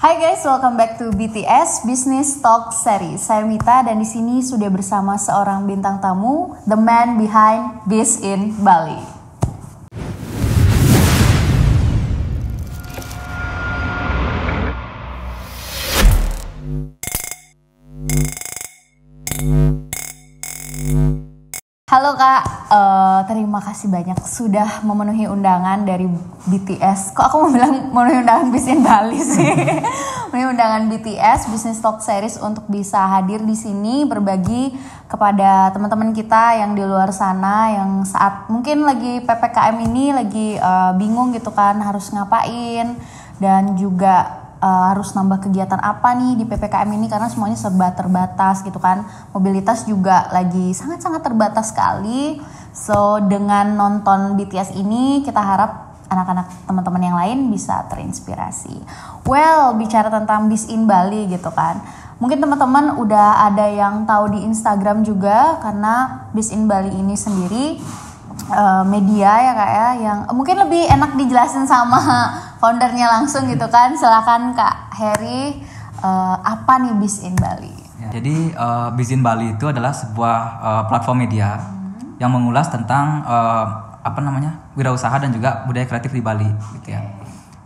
Hai guys, welcome back to BTS Business Talk Series. Saya Mita dan di sini sudah bersama seorang bintang tamu, the man behind Biz in Bali. Halo Kak, terima kasih banyak sudah memenuhi undangan dari BTS. Kok aku mau bilang memenuhi undangan Biz in Bali sih? Memenuhi undangan BTS Business Talk Series untuk bisa hadir di sini berbagi kepada teman-teman kita yang di luar sana yang saat mungkin lagi PPKM ini lagi bingung gitu kan harus ngapain dan juga harus nambah kegiatan apa nih di PPKM ini karena semuanya serba terbatas gitu kan. Mobilitas juga lagi sangat-sangat terbatas sekali. So dengan nonton BTS ini kita harap anak-anak teman-teman yang lain bisa terinspirasi. Well, bicara tentang Biz in Bali gitu kan. Mungkin teman-teman udah ada yang tahu di Instagram juga karena Biz in Bali ini sendiri media ya Kak ya yang mungkin lebih enak dijelasin sama foundernya langsung gitu kan. Silakan Kak Heri, apa nih Biz in Bali? Jadi Biz in Bali itu adalah sebuah platform media yang mengulas tentang wirausaha dan juga budaya kreatif di Bali gitu ya.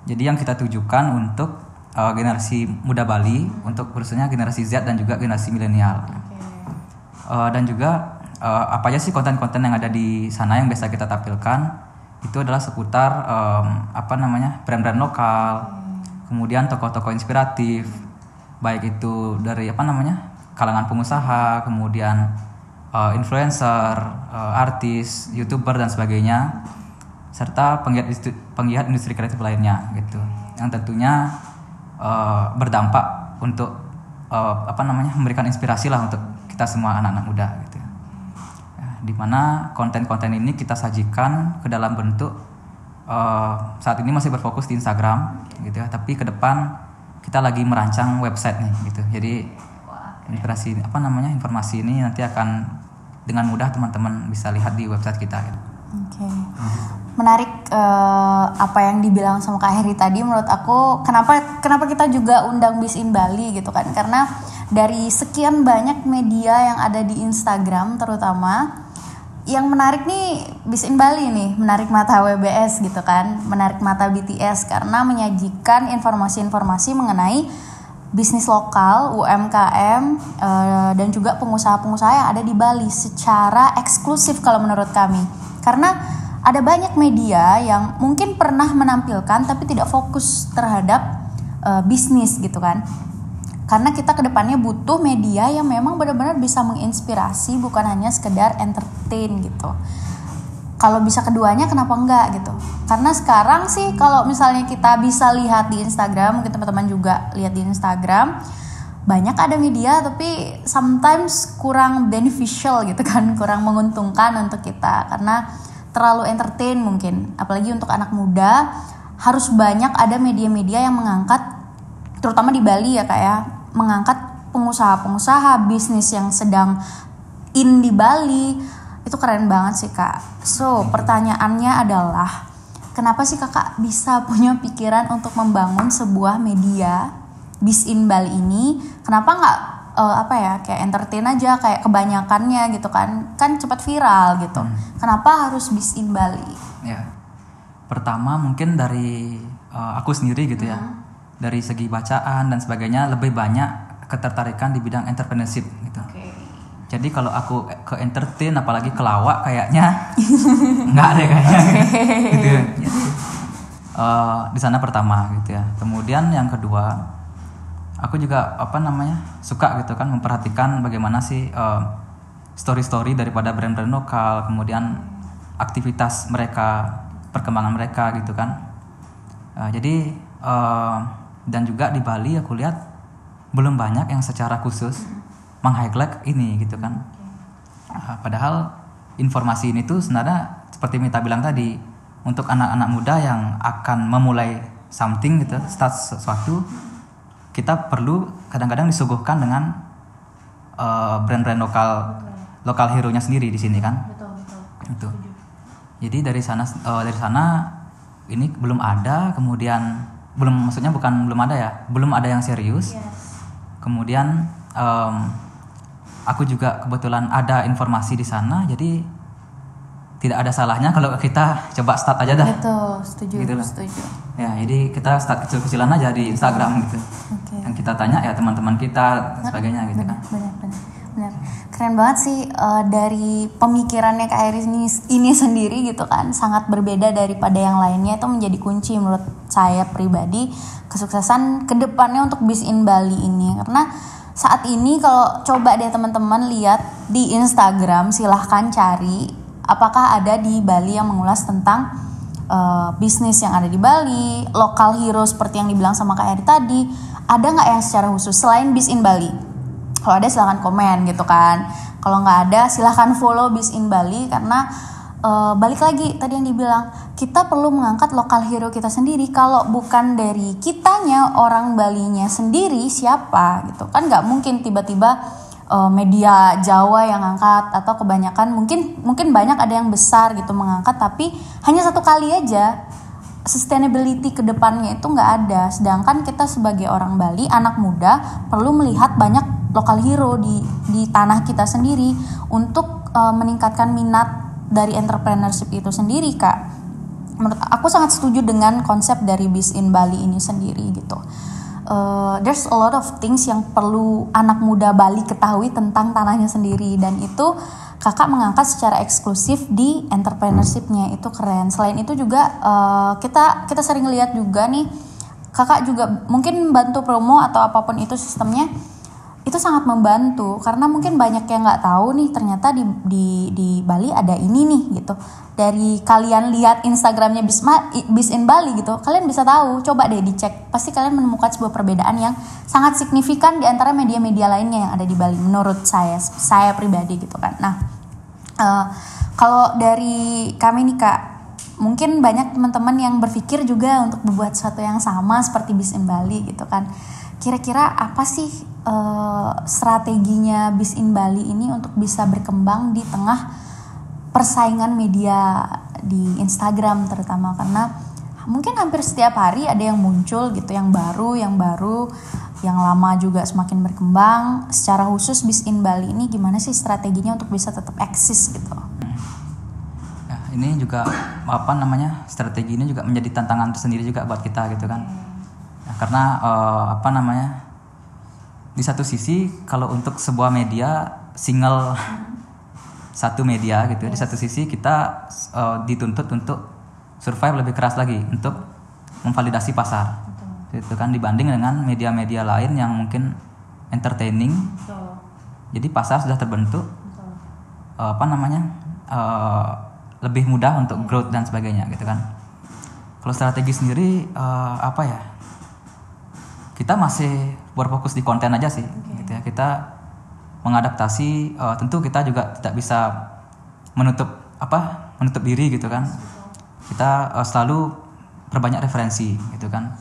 Jadi yang kita tujukan untuk generasi muda Bali, untuk khususnya generasi Z dan juga generasi milenial. Dan juga apa aja sih konten-konten yang ada di sana yang biasa kita tampilkan itu adalah seputar brand-brand lokal, kemudian tokoh-tokoh inspiratif, baik itu dari kalangan pengusaha, kemudian influencer, artis, YouTuber dan sebagainya, serta penggiat industri kreatif lainnya gitu, yang tentunya berdampak untuk memberikan inspirasi lah untuk kita semua anak-anak muda gitu. Di mana konten-konten ini kita sajikan ke dalam bentuk saat ini masih berfokus di Instagram gitu ya, tapi ke depan kita lagi merancang website nih gitu. Jadi informasi ini nanti akan dengan mudah teman-teman bisa lihat di website kita gitu. Oke. Menarik apa yang dibilang sama Kak Heri tadi. Menurut aku kenapa kita juga undang Biz in Bali gitu kan, karena dari sekian banyak media yang ada di Instagram terutama, yang menarik nih Biz in Bali nih, menarik mata WBS gitu kan, menarik mata BTS karena menyajikan informasi-informasi mengenai bisnis lokal, UMKM, dan juga pengusaha-pengusaha yang ada di Bali secara eksklusif kalau menurut kami. Karena ada banyak media yang mungkin pernah menampilkan tapi tidak fokus terhadap bisnis gitu kan. Karena kita kedepannya butuh media yang memang benar-benar bisa menginspirasi, bukan hanya sekedar entertain gitu. Kalau bisa keduanya kenapa enggak gitu. Karena sekarang sih kalau misalnya kita bisa lihat di Instagram, mungkin teman-teman juga lihat di Instagram, banyak ada media tapi sometimes kurang beneficial gitu kan, kurang menguntungkan untuk kita karena terlalu entertain mungkin. Apalagi untuk anak muda harus banyak ada media-media yang mengangkat, terutama di Bali ya Kak ya, mengangkat pengusaha-pengusaha bisnis yang sedang in di Bali. Itu keren banget sih Kak. So pertanyaannya adalah kenapa sih Kakak bisa punya pikiran untuk membangun sebuah media Biz in Bali ini? Kenapa nggak kayak entertain aja kayak kebanyakannya gitu kan cepat viral gitu. Kenapa harus Biz in Bali? Ya, pertama mungkin dari aku sendiri gitu ya, dari segi bacaan dan sebagainya lebih banyak ketertarikan di bidang entrepreneurship gitu. Jadi kalau aku ke entertain apalagi ke lawak kayaknya nggak ada kayaknya gitu. Jadi, di sana pertama gitu ya. Kemudian yang kedua, aku juga suka gitu kan memperhatikan bagaimana sih story-story daripada brand-brand lokal, kemudian aktivitas mereka, perkembangan mereka gitu kan. Jadi dan juga di Bali aku lihat belum banyak yang secara khusus meng-highlight ini gitu kan. Padahal informasi ini tuh sebenarnya seperti Mita bilang tadi, untuk anak-anak muda yang akan memulai something gitu, start sesuatu, kita perlu kadang-kadang disuguhkan dengan brand-brand lokal hero-nya sendiri di sini kan. Betul. Jadi dari sana ini belum ada, kemudian maksudnya bukan belum ada ya, belum ada yang serius. Kemudian aku juga kebetulan ada informasi di sana, jadi tidak ada salahnya kalau kita coba start aja dah. Betul, setuju. Gitu lah. Setuju. Ya, jadi kita start kecil-kecilan aja di Instagram gitu. Yang kita tanya ya teman-teman kita dan sebagainya gitu kan. Benar. Keren banget sih, dari pemikirannya Kak Heri ini sendiri gitu kan, sangat berbeda daripada yang lainnya. Itu menjadi kunci menurut saya pribadi kesuksesan kedepannya untuk Biz in Bali ini. Karena saat ini kalau coba deh teman-teman lihat di Instagram, silahkan cari apakah ada di Bali yang mengulas tentang bisnis yang ada di Bali, lokal hero seperti yang dibilang sama Kak Heri tadi. Ada nggak yang secara khusus selain Biz in Bali? Kalau ada silahkan komen gitu kan. Kalau nggak ada silahkan follow Biz in Bali, karena balik lagi tadi yang dibilang, kita perlu mengangkat lokal hero kita sendiri. Kalau bukan dari kitanya, orang Balinya sendiri siapa gitu kan. Nggak mungkin tiba-tiba media Jawa yang angkat, atau kebanyakan mungkin banyak ada yang besar gitu mengangkat, tapi hanya satu kali aja. Sustainability ke depannya itu nggak ada. Sedangkan kita sebagai orang Bali, anak muda, perlu melihat banyak lokal hero di tanah kita sendiri untuk meningkatkan minat dari entrepreneurship itu sendiri, Kak. Menurut aku sangat setuju dengan konsep dari Biz in Bali ini sendiri gitu. There's a lot of things yang perlu anak muda Bali ketahui tentang tanahnya sendiri, dan itu Kakak mengangkat secara eksklusif di entrepreneurship-nya. Itu keren. Selain itu juga kita sering lihat juga nih, Kakak juga mungkin bantu promo atau apapun itu sistemnya. Itu sangat membantu, karena mungkin banyak yang nggak tahu nih, ternyata di Bali ada ini nih gitu. Dari kalian lihat Instagramnya Biz in Bali gitu, kalian bisa tahu. Coba deh dicek, pasti kalian menemukan sebuah perbedaan yang sangat signifikan di antara media-media lainnya yang ada di Bali. Menurut saya pribadi gitu kan. Nah, kalau dari kami nih Kak, mungkin banyak teman-teman yang berpikir juga untuk membuat sesuatu yang sama seperti Biz in Bali gitu kan. Kira-kira apa sih strateginya Biz in Bali ini untuk bisa berkembang di tengah persaingan media di Instagram terutama, karena mungkin hampir setiap hari ada yang muncul gitu, yang baru, yang lama juga semakin berkembang. Secara khusus Biz in Bali ini gimana sih strateginya untuk bisa tetap eksis gitu? Ya, ini juga strategi ini juga menjadi tantangan tersendiri juga buat kita gitu kan. Ya, karena di satu sisi kalau untuk sebuah media single satu media gitu, di satu sisi kita dituntut untuk survive lebih keras lagi untuk memvalidasi pasar. Itu kan dibanding dengan media-media lain yang mungkin entertaining. Jadi pasar sudah terbentuk. Lebih mudah untuk growth dan sebagainya gitu kan. Kalau strategi sendiri kita masih berfokus di konten aja sih, gitu ya. Kita mengadaptasi, tentu kita juga tidak bisa menutup diri gitu kan. Kita selalu perbanyak referensi gitu kan,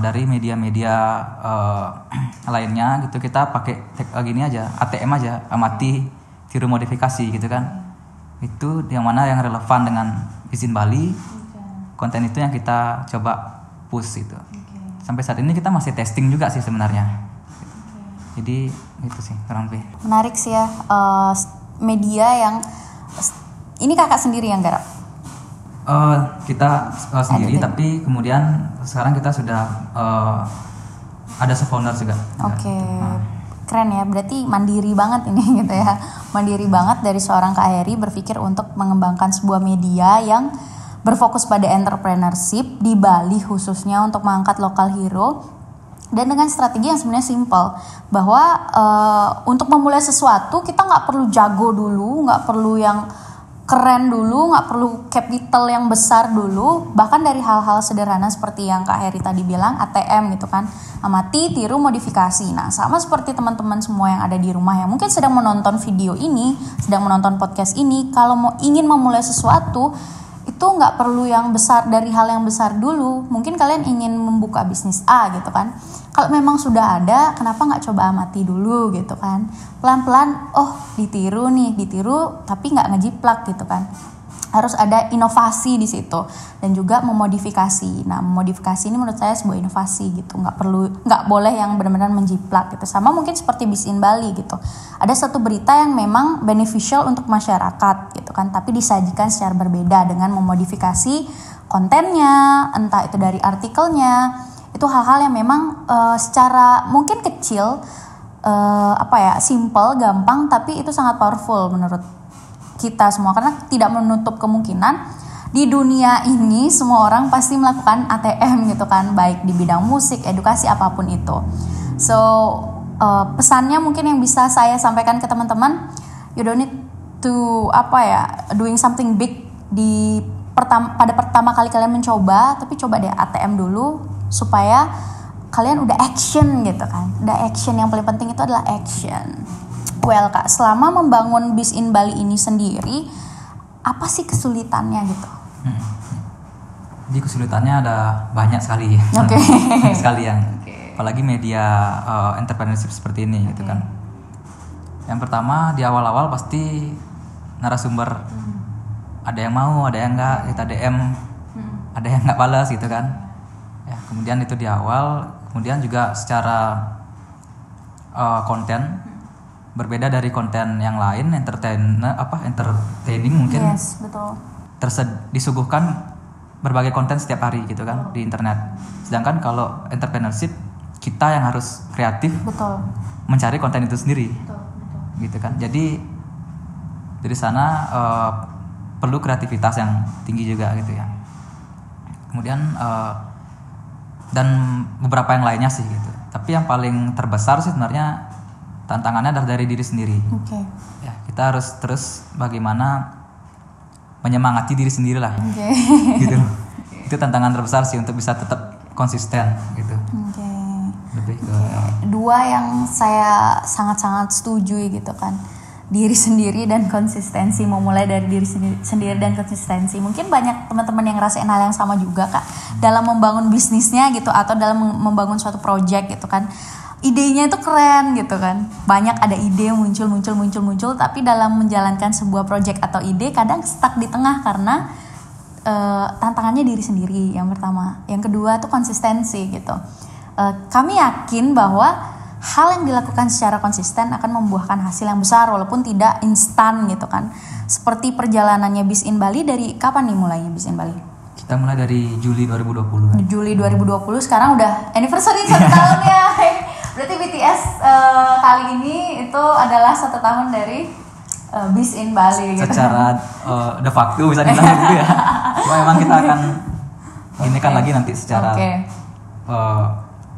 dari media-media lainnya gitu. Kita pakai gini aja, ATM aja, amati, tiru, modifikasi gitu kan. Itu yang mana yang relevan dengan Biz in Bali. Konten itu yang kita coba push itu. Sampai saat ini kita masih testing juga sih sebenarnya. Jadi itu sih kurang lebih. Menarik sih ya, media yang ini Kakak sendiri yang garap? Kita sendiri, tapi kemudian sekarang kita sudah ada se-founder juga. Oke. Keren ya, berarti mandiri banget ini gitu ya. Mandiri banget dari seorang Kak Heri berpikir untuk mengembangkan sebuah media yang berfokus pada entrepreneurship di Bali khususnya, untuk mengangkat lokal hero, dan dengan strategi yang sebenarnya simple, bahwa untuk memulai sesuatu kita nggak perlu jago dulu, nggak perlu yang keren dulu, nggak perlu capital yang besar dulu. Bahkan dari hal-hal sederhana seperti yang Kak Heri tadi bilang, ATM gitu kan, amati, tiru, modifikasi. Nah, sama seperti teman-teman semua yang ada di rumah yang mungkin sedang menonton video ini, sedang menonton podcast ini, kalau ingin memulai sesuatu itu nggak perlu yang besar, dari hal yang besar dulu. Mungkin kalian ingin membuka bisnis A gitu kan, kalau memang sudah ada, kenapa nggak coba amati dulu gitu kan, pelan-pelan, ditiru tapi nggak ngejiplak gitu kan. harus ada inovasi di situ dan juga memodifikasi. Nah, memodifikasi ini menurut saya sebuah inovasi gitu. Nggak boleh yang benar-benar menjiplak gitu. Sama mungkin seperti Biz in Bali gitu. Ada satu berita yang memang beneficial untuk masyarakat gitu kan, tapi disajikan secara berbeda dengan memodifikasi kontennya, entah itu dari artikelnya. Itu hal-hal yang memang secara mungkin kecil, simple, gampang, tapi itu sangat powerful menurut kita semua, karena tidak menutup kemungkinan di dunia ini semua orang pasti melakukan ATM gitu kan, baik di bidang musik, edukasi, apapun itu. So pesannya mungkin yang bisa saya sampaikan ke teman-teman, you don't need to doing something big pada pertama kali kalian mencoba, tapi coba deh ATM dulu supaya kalian udah action gitu kan. Udah action, yang paling penting itu adalah action. Well Kak, selama membangun Biz in Bali ini sendiri, apa sih kesulitannya gitu? Jadi kesulitannya ada banyak sekali, banyak sekali yang, apalagi media entrepreneurship seperti ini gitu kan. Yang pertama di awal-awal pasti narasumber, ada yang mau, ada yang enggak, kita DM, ada yang nggak balas gitu kan. Ya, kemudian itu di awal, kemudian juga secara konten berbeda dari konten yang lain, entertaining mungkin. Yes, betul. Disuguhkan berbagai konten setiap hari gitu kan di internet. Sedangkan kalau entrepreneurship, kita yang harus kreatif, betul, mencari konten itu sendiri. Betul. Gitu kan. Jadi dari sana perlu kreativitas yang tinggi juga gitu ya. Kemudian dan beberapa yang lainnya sih gitu. Tapi yang paling terbesar sih sebenarnya tantangannya adalah dari diri sendiri. Ya, kita harus terus bagaimana menyemangati diri sendiri lah. Gitu. Itu tantangan terbesar sih untuk bisa tetap konsisten gitu. Lebih ke dua yang saya sangat-sangat setuju gitu kan. Diri sendiri dan konsistensi, memulai dari diri sendiri dan konsistensi. Mungkin banyak teman-teman yang ngerasain hal yang sama juga Kak, dalam membangun bisnisnya gitu, atau dalam membangun suatu project gitu kan. Idenya itu keren gitu kan, banyak ada ide muncul, tapi dalam menjalankan sebuah project atau ide kadang stuck di tengah karena tantangannya diri sendiri yang pertama. Yang kedua tuh konsistensi gitu. Kami yakin bahwa hal yang dilakukan secara konsisten akan membuahkan hasil yang besar walaupun tidak instan gitu kan. Seperti perjalanannya Biz in Bali, dari kapan nih mulainya Biz in Bali? Kita mulai dari Juli 2020. Juli 2020, sekarang udah anniversary 1 tahun ya. Berarti BTS kali ini itu adalah 1 tahun dari Biz in Bali gitu. Secara de facto bisa dibilang gitu ya. Cuma memang kita akan ini kan lagi nanti secara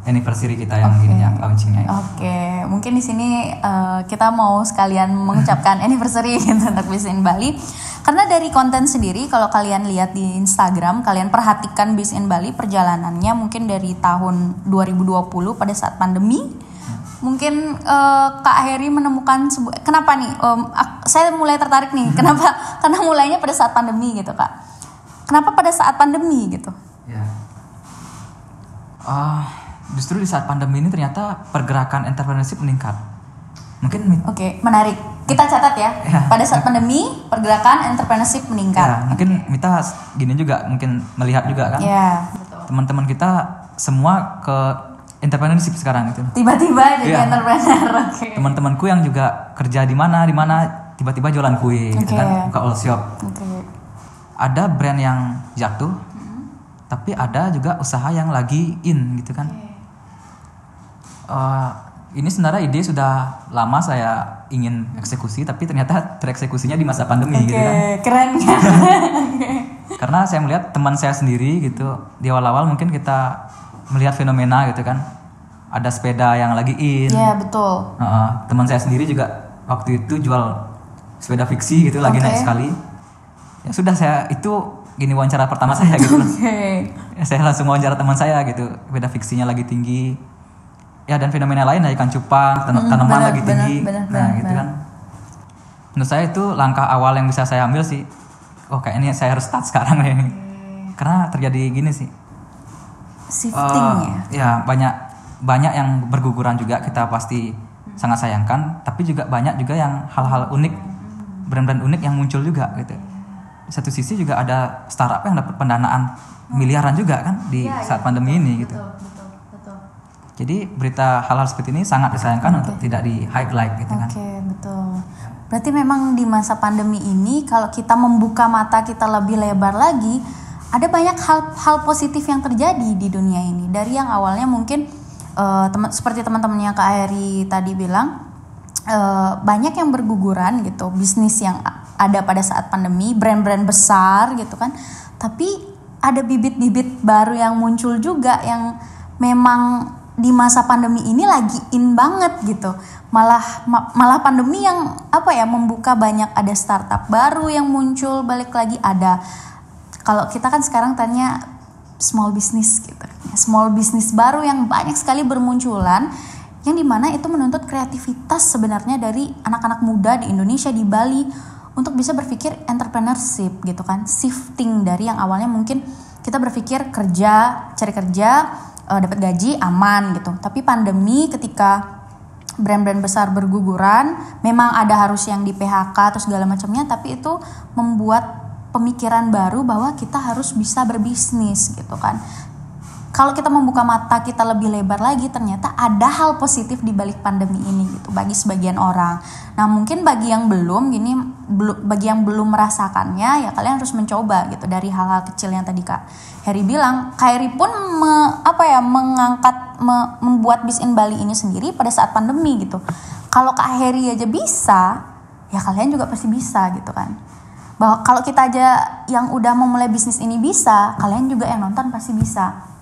anniversary kita yang gini ya, launchingnya. Mungkin di sini kita mau sekalian mengucapkan anniversary gitu untuk Biz in Bali. Karena dari konten sendiri, kalau kalian lihat di Instagram, kalian perhatikan Biz in Bali perjalanannya mungkin dari tahun 2020 pada saat pandemi. Mungkin Kak Heri menemukan kenapa nih? Saya mulai tertarik nih. Kenapa? Karena mulainya pada saat pandemi gitu Kak. Kenapa pada saat pandemi gitu? Ya. Justru di saat pandemi ini ternyata pergerakan entrepreneurship meningkat. Mungkin menarik. Kita catat ya. Pada saat pandemi, pergerakan entrepreneurship meningkat. Ya, mungkin Mita gini juga mungkin melihat juga kan. Iya, betul. Teman-teman kita semua ke entrepreneurship sekarang gitu. Tiba-tiba jadi entrepreneur. Teman-temanku yang juga kerja di mana tiba-tiba jualan kue gitu kan, buka all shop. Ada brand yang jatuh, tapi ada juga usaha yang lagi in gitu kan. Ini sebenarnya ide sudah lama saya ingin eksekusi, tapi ternyata tereksekusinya di masa pandemi gitu kan. Keren kan? Karena saya melihat teman saya sendiri gitu, di awal-awal mungkin kita melihat fenomena gitu kan, ada sepeda yang lagi in. Iya betul. Teman saya sendiri juga waktu itu jual sepeda fiksi gitu, lagi naik sekali. Ya sudah, saya itu gini wawancara pertama saya gitu. Ya, saya langsung wawancara teman saya gitu, sepeda fiksinya lagi tinggi. Ya, dan fenomena lain, ikan cupang, tanaman lagi tinggi. Gitu kan. Menurut saya itu langkah awal yang bisa saya ambil sih. Kayaknya saya harus start sekarang nih. Karena terjadi gini sih. Shifting ya banyak yang berguguran juga, kita pasti sangat sayangkan. Tapi juga banyak juga yang hal-hal unik, brand-brand unik yang muncul juga gitu. di satu sisi juga ada startup yang dapat pendanaan miliaran juga kan di saat pandemi ini gitu. Betul. Jadi berita hal-hal seperti ini sangat disayangkan untuk tidak di highlight gitu kan. Oke, betul. Berarti memang di masa pandemi ini kalau kita membuka mata kita lebih lebar lagi, ada banyak hal positif yang terjadi di dunia ini. Dari yang awalnya mungkin seperti teman-temannya Kak Heri tadi bilang, banyak yang berguguran gitu, bisnis yang ada pada saat pandemi, brand-brand besar gitu kan. Tapi ada bibit-bibit baru yang muncul juga yang memang di masa pandemi ini lagi in banget gitu. Malah pandemi yang membuka banyak, ada startup baru yang muncul, balik lagi ada, kalau kita kan sekarang tanya small business gitu. Small business baru yang banyak sekali bermunculan, yang dimana itu menuntut kreativitas sebenarnya dari anak-anak muda di Indonesia, di Bali, untuk bisa berpikir entrepreneurship gitu kan. Shifting dari yang awalnya mungkin kita berpikir cari kerja, dapat gaji, aman gitu. Tapi pandemi ketika brand-brand besar berguguran, memang ada harus yang di PHK atau segala macamnya, tapi itu membuat pemikiran baru bahwa kita harus bisa berbisnis gitu kan. Kalau kita membuka mata kita lebih lebar lagi, ternyata ada hal positif di balik pandemi ini gitu bagi sebagian orang. Nah, mungkin bagi yang bagi yang belum merasakannya, ya kalian harus mencoba gitu dari hal-hal kecil yang tadi Kak Heri bilang. Kak Heri pun membuat Biz in Bali ini sendiri pada saat pandemi gitu. Kalau Kak Heri aja bisa, ya kalian juga pasti bisa gitu kan. Bahwa kalau kita aja yang udah memulai bisnis ini bisa, kalian juga yang nonton pasti bisa.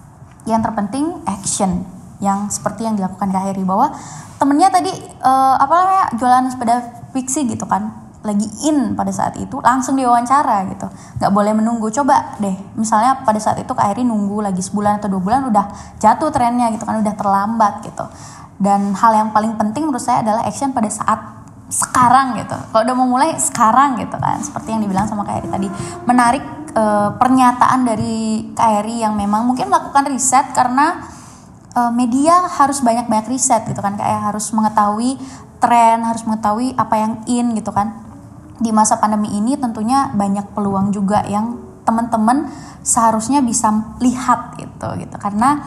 Yang terpenting action, yang seperti yang dilakukan Kak Heri, bahwa temennya tadi jualan sepeda fiksi gitu kan, lagi in pada saat itu, langsung diwawancara gitu, nggak boleh menunggu. Coba deh misalnya pada saat itu Kak Heri nunggu lagi sebulan atau 2 bulan, udah jatuh trennya gitu kan, udah terlambat gitu. Dan hal yang paling penting menurut saya adalah action pada saat sekarang gitu. Kalau udah mau mulai sekarang gitu kan, seperti yang dibilang sama Kak Heri tadi. Menarik pernyataan dari Kak Heri yang memang mungkin melakukan riset, karena media harus banyak-banyak riset gitu kan, kayak harus mengetahui tren, harus mengetahui apa yang in gitu kan. Di masa pandemi ini tentunya banyak peluang juga yang teman-teman seharusnya bisa lihat gitu karena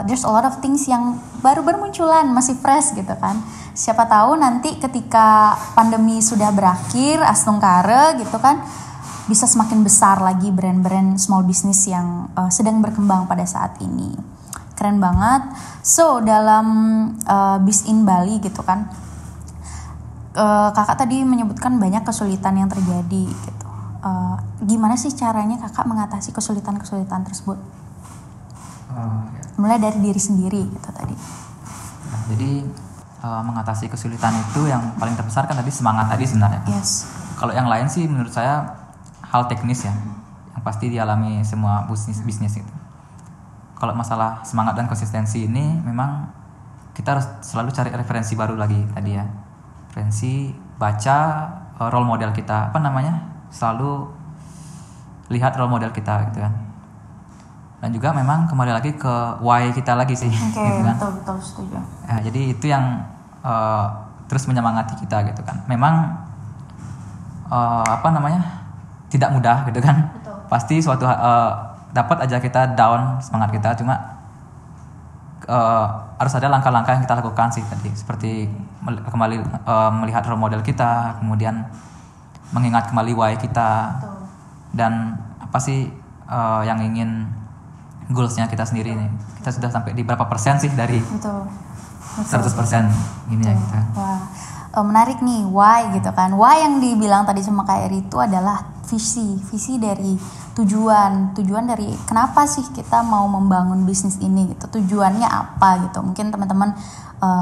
there's a lot of things yang baru bermunculan, masih fresh gitu kan. Siapa tahu nanti ketika pandemi sudah berakhir, astungkare gitu kan, bisa semakin besar lagi brand-brand small business yang sedang berkembang pada saat ini. Keren banget. So, dalam Biz in Bali gitu kan, kakak tadi menyebutkan banyak kesulitan yang terjadi gitu. Gimana sih caranya kakak mengatasi kesulitan-kesulitan tersebut? Mulai dari diri sendiri gitu tadi. Nah, jadi mengatasi kesulitan itu yang paling terbesar kan tadi semangat tadi sebenarnya. Yes. Kalau yang lain sih menurut saya hal teknis ya, yang pasti dialami semua bisnis itu. Kalau masalah semangat dan konsistensi ini, memang kita harus selalu cari referensi baru lagi tadi ya. Referensi, baca role model kita, selalu lihat role model kita gitu kan. Dan juga memang kembali lagi ke why kita lagi sih. Oke, gitu kan. betul setuju. Ya, jadi itu yang terus menyemangati kita gitu kan. Memang tidak mudah gitu kan. Betul. Pasti suatu dapat aja kita down semangat kita, cuma harus ada langkah-langkah yang kita lakukan sih tadi, seperti kembali melihat role model kita, kemudian mengingat kembali why kita. Betul. Dan apa sih yang ingin goalsnya kita sendiri nih. Kita sudah sampai di berapa persen sih dari Betul. 100% ini ya kita. Wah, menarik nih, why gitu kan. Why yang dibilang tadi sama Kak Heri itu adalah visi dari tujuan dari kenapa sih kita mau membangun bisnis ini gitu. Tujuannya apa gitu. Mungkin teman-teman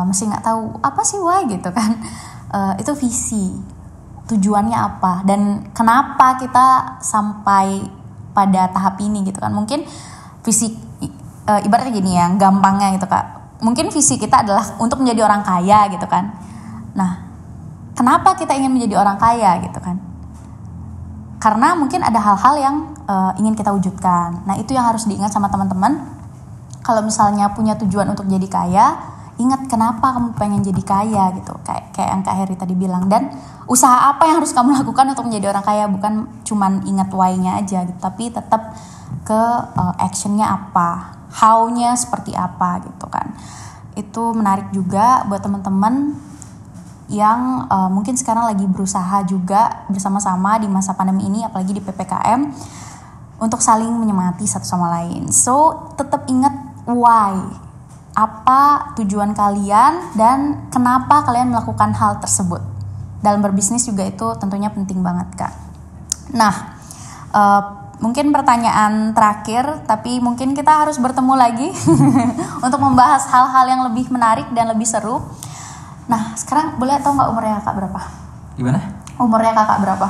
masih nggak tahu apa sih why gitu kan. Itu visi. Tujuannya apa dan kenapa kita sampai pada tahap ini gitu kan. Mungkin visi ibaratnya gini ya, gampangnya gitu Kak. Mungkin visi kita adalah untuk menjadi orang kaya gitu kan. Nah, kenapa kita ingin menjadi orang kaya gitu kan? Karena mungkin ada hal-hal yang ingin kita wujudkan. Nah, itu yang harus diingat sama teman-teman. Kalau misalnya punya tujuan untuk jadi kaya, ingat kenapa kamu pengen jadi kaya gitu, kayak yang Kak Heri tadi bilang, dan usaha apa yang harus kamu lakukan untuk menjadi orang kaya, bukan cuman ingat why-nya aja gitu, tapi tetap ke action-nya apa, how-nya seperti apa gitu kan. Itu menarik juga buat teman-teman yang mungkin sekarang lagi berusaha juga bersama-sama di masa pandemi ini, apalagi di PPKM, untuk saling menyemangati satu sama lain. So tetap ingat why, apa tujuan kalian dan kenapa kalian melakukan hal tersebut. Dalam berbisnis juga itu tentunya penting banget Kak. Nah, mungkin pertanyaan terakhir, tapi mungkin kita harus bertemu lagi untuk membahas hal-hal yang lebih menarik dan lebih seru. Nah, sekarang boleh tahu nggak umurnya Kakak berapa? Gimana? Umurnya Kakak berapa?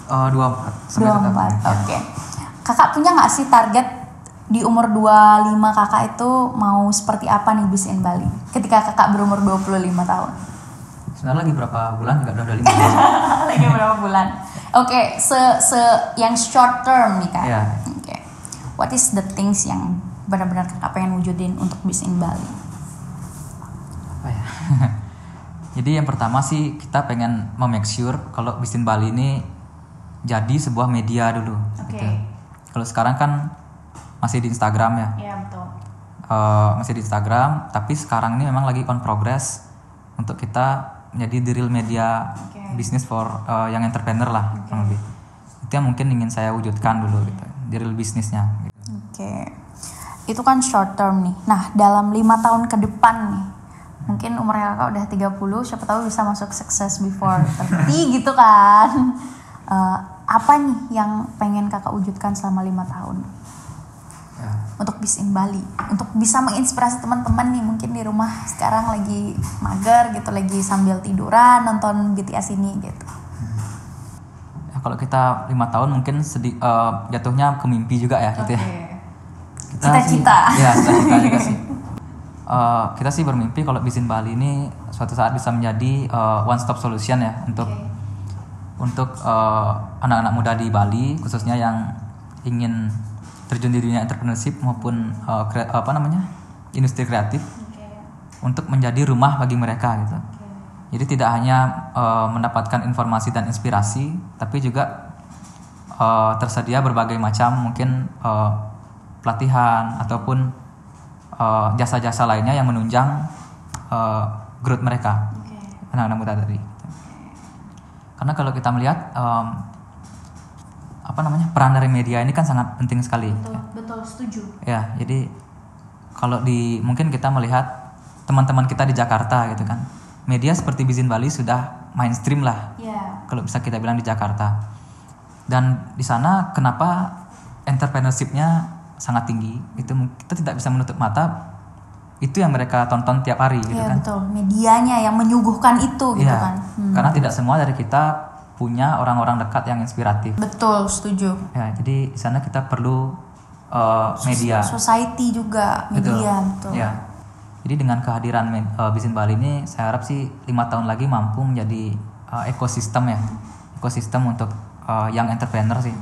24. 24, oke. Kakak punya nggak sih target di umur 25 Kakak itu mau seperti apa nih Biz in Bali ketika Kakak berumur 25 tahun? Sebenarnya lagi berapa bulan? Enggak, udah 5 bulan. Lagi berapa bulan? Oke, yang short term nih Kak. Yeah. Oke. What is the things yang benar-benar Kakak pengen wujudin untuk Biz in Bali? Apa ya? Jadi yang pertama sih kita pengen make sure kalau Biz in Bali ini jadi sebuah media dulu. Oke. Gitu. Kalau sekarang kan masih di Instagram ya. Iya betul. Masih di Instagram, tapi sekarang ini memang lagi on progress untuk kita menjadi the real media bisnis for yang entrepreneur lah, kurang lebih. Itu yang mungkin ingin saya wujudkan dulu gitu, the real bisnisnya. Gitu. Oke. Itu kan short term nih. Nah, dalam 5 tahun ke depan nih, mungkin umurnya Kakak udah 30, siapa tahu bisa masuk success before 30 gitu kan. Apa nih yang pengen Kakak wujudkan selama 5 tahun? Ya. Untuk Biz in Bali, untuk bisa menginspirasi teman-teman nih mungkin di rumah sekarang lagi mager gitu, lagi sambil tiduran nonton BTS ini gitu. Ya, kalau kita 5 tahun mungkin jatuhnya ke mimpi juga ya gitu ya. Cita-cita. Ya, cita-cita juga sih. Kita sih bermimpi kalau Biz in Bali ini suatu saat bisa menjadi one stop solution ya untuk anak-anak muda di Bali, khususnya yang ingin terjun di dunia entrepreneurship maupun industri kreatif, untuk menjadi rumah bagi mereka gitu. Jadi tidak hanya mendapatkan informasi dan inspirasi, tapi juga tersedia berbagai macam mungkin pelatihan ataupun jasa-jasa lainnya yang menunjang growth mereka, anak-anak muda tadi. Karena kalau kita melihat peran dari media ini kan sangat penting sekali. Betul, setuju. Ya, jadi kalau mungkin kita melihat teman-teman kita di Jakarta gitu kan, media seperti Biz in Bali sudah mainstream lah. Yeah. Kalau bisa kita bilang di Jakarta. Dan di sana kenapa entrepreneurship-nya sangat tinggi? Itu kita tidak bisa menutup mata. Itu yang mereka tonton tiap hari gitu kan. Iya betul, medianya yang menyuguhkan itu gitu kan. Karena tidak semua dari kita punya orang-orang dekat yang inspiratif. Betul, setuju. Ya, jadi di sana kita perlu media. Society juga, media. Betul. Ya. Jadi dengan kehadiran Biz in Bali ini, saya harap sih 5 tahun lagi mampu menjadi ekosistem ya, ekosistem untuk young entrepreneur sih.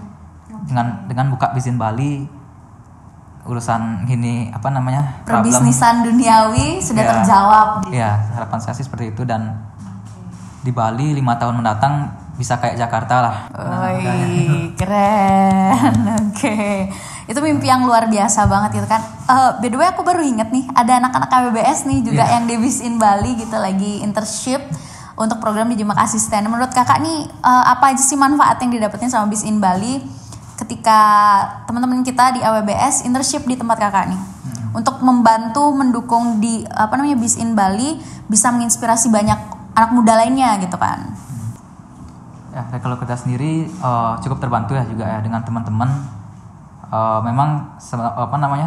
Dengan buka Biz in Bali, urusan gini perbisnisan duniawi sudah terjawab. Gitu. Ya, harapan saya sih seperti itu, dan di Bali 5 tahun mendatang bisa kayak Jakarta lah. Keren. Oke. Itu mimpi yang luar biasa banget gitu kan. By the way aku baru inget nih, ada anak-anak KBBS nih juga yang di Biz in Bali gitu, lagi internship untuk program di Jemaah Asisten. Menurut Kakak nih apa aja sih manfaat yang didapetin sama Biz in Bali ketika teman-teman kita di AWBS internship di tempat Kakak nih? Untuk membantu mendukung di Biz in Bali bisa menginspirasi banyak anak muda lainnya gitu kan. Ya, kalau kita sendiri cukup terbantu ya juga ya dengan teman-teman. Memang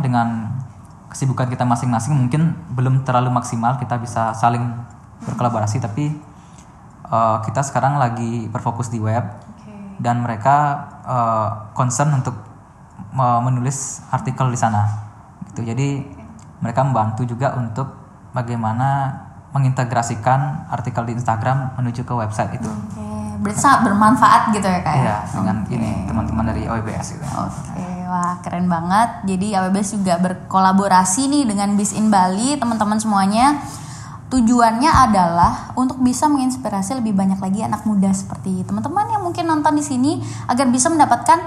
dengan kesibukan kita masing-masing mungkin belum terlalu maksimal kita bisa saling berkolaborasi, tapi kita sekarang lagi berfokus di web dan mereka concern untuk menulis artikel di sana gitu. Jadi mereka membantu juga untuk bagaimana mengintegrasikan artikel di Instagram menuju ke website itu. Berarti sangat bermanfaat gitu ya Kak? Iya, dengan ini teman-teman dari OEBS gitu. Wah, keren banget. Jadi AWBS juga berkolaborasi nih dengan Biz in Bali, teman-teman semuanya. Tujuannya adalah untuk bisa menginspirasi lebih banyak lagi anak muda seperti teman-teman yang mungkin nonton di sini agar bisa mendapatkan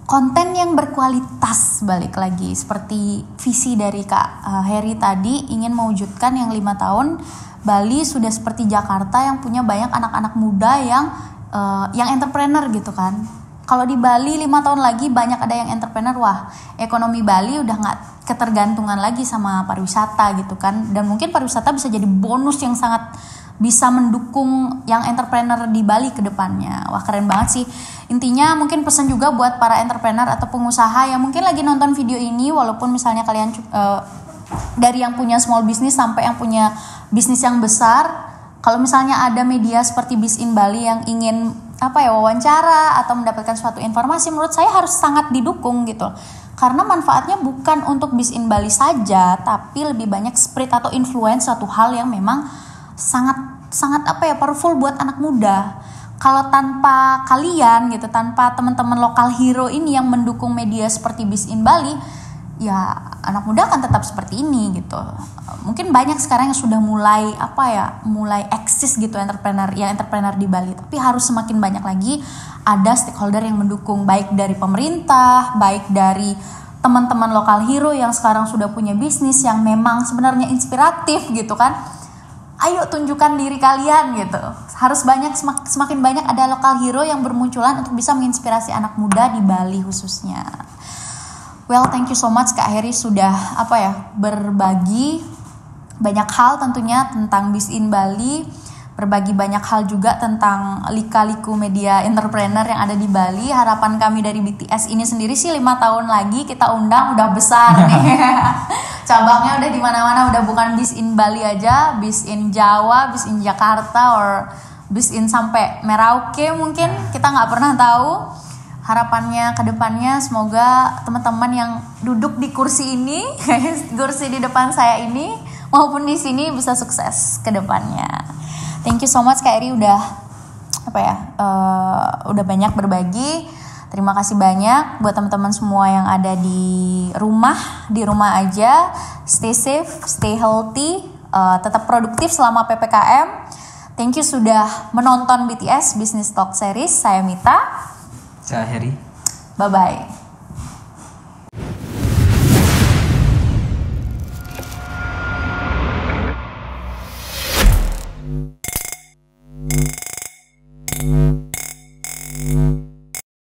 konten yang berkualitas. Balik lagi seperti visi dari Kak Heri tadi, ingin mewujudkan yang 5 tahun Bali sudah seperti Jakarta yang punya banyak anak-anak muda yang entrepreneur gitu kan. Kalau di Bali 5 tahun lagi banyak ada yang entrepreneur, wah ekonomi Bali udah gak ketergantungan lagi sama pariwisata gitu kan. Dan mungkin pariwisata bisa jadi bonus yang sangat bisa mendukung yang entrepreneur di Bali ke depannya. Wah keren banget sih. Intinya mungkin pesan juga buat para entrepreneur atau pengusaha yang mungkin lagi nonton video ini, walaupun misalnya kalian dari yang punya small business sampai yang punya bisnis yang besar. Kalau misalnya ada media seperti Biz in Bali yang ingin wawancara atau mendapatkan suatu informasi, menurut saya harus sangat didukung gitu. Karena manfaatnya bukan untuk Biz in Bali saja, tapi lebih banyak spread atau influence suatu hal yang memang sangat powerful buat anak muda. Kalau tanpa kalian gitu, tanpa teman-teman lokal hero ini yang mendukung media seperti Biz in Bali, ya anak muda akan tetap seperti ini gitu. Mungkin banyak sekarang yang sudah mulai eksis gitu entrepreneur di Bali, tapi harus semakin banyak lagi ada stakeholder yang mendukung, baik dari pemerintah, baik dari teman-teman lokal hero yang sekarang sudah punya bisnis yang memang sebenarnya inspiratif gitu kan. Ayo tunjukkan diri kalian gitu. Harus semakin banyak ada lokal hero yang bermunculan untuk bisa menginspirasi anak muda di Bali khususnya. Well, thank you so much Kak Heri sudah berbagi banyak hal tentunya tentang Biz in Bali, berbagi banyak hal juga tentang lika-liku media entrepreneur yang ada di Bali. Harapan kami dari BTS ini sendiri sih 5 tahun lagi kita undang udah besar nih. Cabangnya udah di mana-mana, udah bukan Biz in Bali aja, Biz in Jawa, Biz in Jakarta, or Biz in sampai Merauke mungkin, kita nggak pernah tahu. Harapannya ke depannya semoga teman-teman yang duduk di kursi ini, kursi di depan saya ini maupun di sini bisa sukses ke depannya. Thank you so much Kak Eri udah udah banyak berbagi. Terima kasih banyak buat teman-teman semua yang ada di rumah aja. Stay safe, stay healthy, tetap produktif selama PPKM. Thank you sudah menonton BTS Business Talk Series. Saya Mita. Saya Heri. Bye-bye.